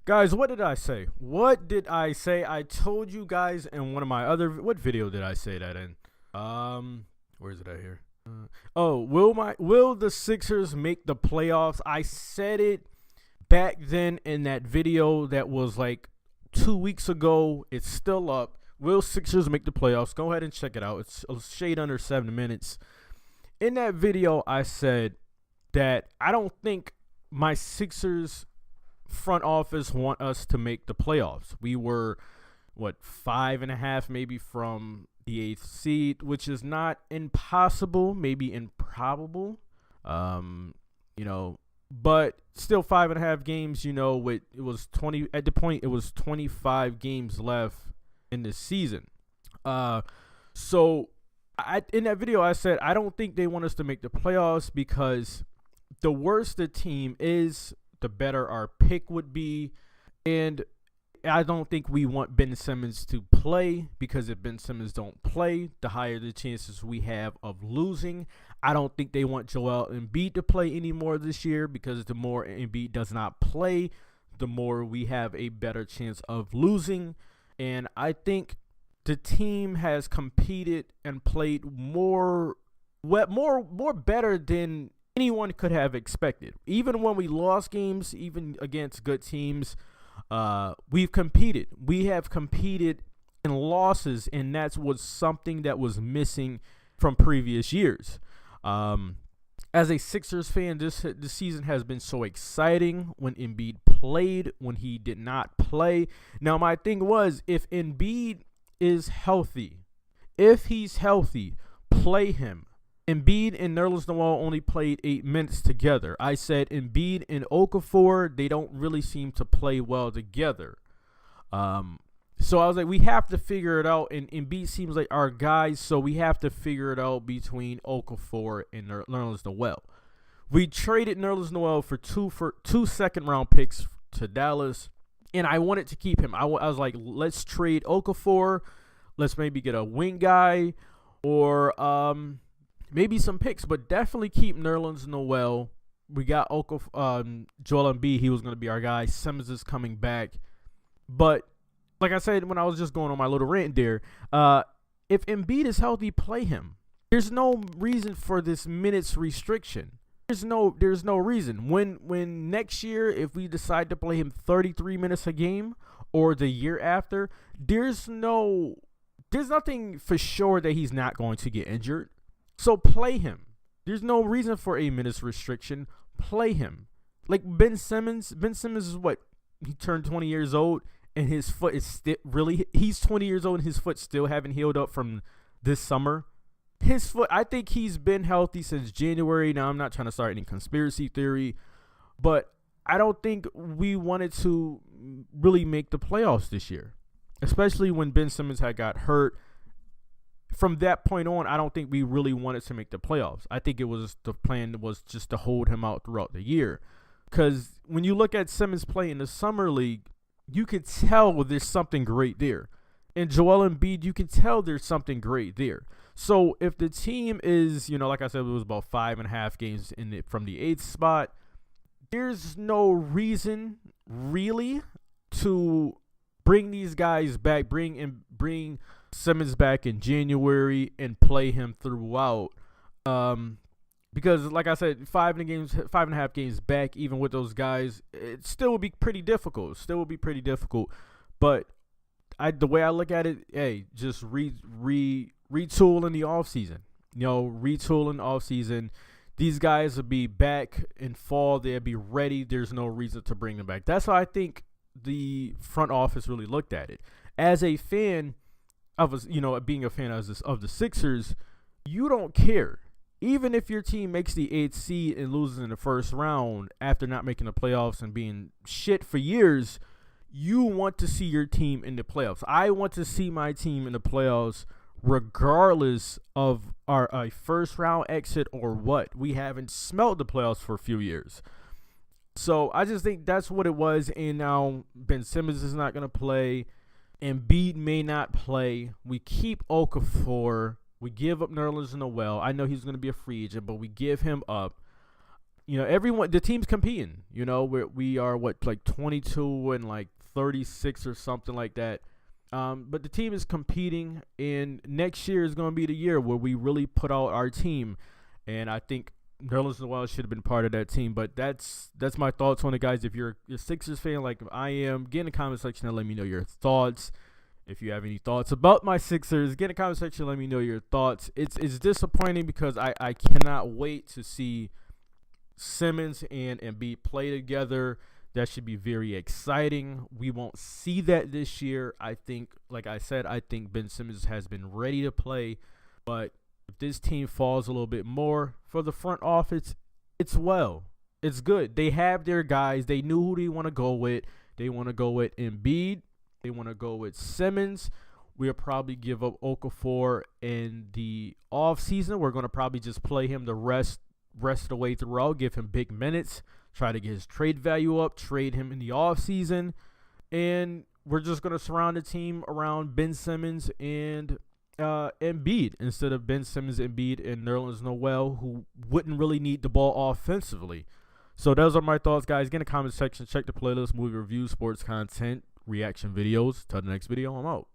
Guys, what did I say? What did I say? I told you guys in one of my other. What video did I say that in? Where is it at here? Will the Sixers make the playoffs? I said it back then in that video that was like 2 weeks ago. It's still up. Will Sixers make the playoffs? Go ahead and check it out. It's a shade under 7 minutes. In that video, I said that I don't think my Sixers front office want us to make the playoffs. We were 5.5 maybe from the 8th seed, which is not impossible, maybe improbable. But still 5.5 games, with it was 20 at the point, it was 25 games left in the season. So in that video I said I don't think they want us to make the playoffs because the worse the team is, the better our pick would be. And I don't think we want Ben Simmons to play, because if Ben Simmons don't play, the higher the chances we have of losing. I don't think they want Joel Embiid to play anymore this year, because the more Embiid does not play, the more we have a better chance of losing. And I think the team has competed and played more better than anyone could have expected. Even when we lost games, even against good teams, we've competed. We have competed in losses, and that was something that was missing from previous years. As a Sixers fan, this season has been so exciting when Embiid played, when he did not play. Now, my thing was, if Embiid is healthy, if he's healthy, play him. Embiid and Nerlens Noel only played 8 minutes together. I said Embiid and Okafor, they don't really seem to play well together. So I was like, we have to figure it out. And Embiid seems like our guy, so we have to figure it out between Okafor and Nerlens Noel. We traded Nerlens Noel for two second-round picks to Dallas, and I wanted to keep him. I was like, let's trade Okafor. Let's maybe get a wing guy or maybe some picks, but definitely keep Nerlens Noel. We got Joel Embiid. He was going to be our guy. Simmons is coming back. But like I said when I was just going on my little rant there, if Embiid is healthy, play him. There's no reason for this minutes restriction. There's no reason. When next year, if we decide to play him 33 minutes a game, or the year after, there's nothing for sure that he's not going to get injured. So play him. There's no reason for a minutes restriction. Play him. Like Ben Simmons. Ben Simmons is what? He turned 20 years old, and his foot is still he's 20 years old, and his foot still haven't healed up from this summer. His foot, I think he's been healthy since January. Now, I'm not trying to start any conspiracy theory, but I don't think we wanted to really make the playoffs this year, especially when Ben Simmons had got hurt. From that point on, I don't think we really wanted to make the playoffs. I think the plan was just to hold him out throughout the year. Because when you look at Simmons play in the summer league, you could tell there's something great there. And Joel Embiid, you can tell there's something great there. So if the team is, like I said, it was about 5.5 games from the 8th spot, there's no reason really to bring these guys back, bring Simmons back in January and play him throughout. Because like I said, 5.5 games back, even with those guys, it still would be pretty difficult. But the way I look at it, hey, just retool in the offseason. Retool in the offseason. These guys will be back in fall. They'll be ready. There's no reason to bring them back. That's how I think the front office really looked at it. As a fan of us, being a fan of the Sixers, you don't care. Even if your team makes the 8th seed and loses in the first round after not making the playoffs and being shit for years, you want to see your team in the playoffs. I want to see my team in the playoffs regardless of our first round exit or what. We haven't smelled the playoffs for a few years. So I just think that's what it was. And now Ben Simmons is not going to play. Embiid may not play. We keep Okafor. We give up Nerlens Noel. I know he's going to be a free agent, but we give him up. everyone, the team's competing. We are what, like 22 and like 36 or something like that. But the team is competing, and next year is going to be the year where we really put out our team. And I think Nerlens Noel should have been part of that team. But that's my thoughts on it, guys. If you're a Sixers fan like I am, get in the comment section and let me know your thoughts. If you have any thoughts about my Sixers, get in the comment section and let me know your thoughts. It's disappointing because I cannot wait to see Simmons and Embiid play together. That should be very exciting. We won't see that this year. I think, like I said, I think Ben Simmons has been ready to play. But if this team falls a little bit more for the front office, it's good. They have their guys. They knew who they want to go with. They want to go with Embiid. They want to go with Simmons. We'll probably give up Okafor in the offseason. We're going to probably just play him the rest of the way throughout, give him big minutes, try to get his trade value up, trade him in the offseason. And we're just going to surround the team around Ben Simmons and Embiid instead of Ben Simmons, Embiid, and Nerlens Noel, who wouldn't really need the ball offensively. So those are my thoughts, guys. Get in the comment section. Check the playlist, movie reviews, sports content, reaction videos. Till the next video, I'm out.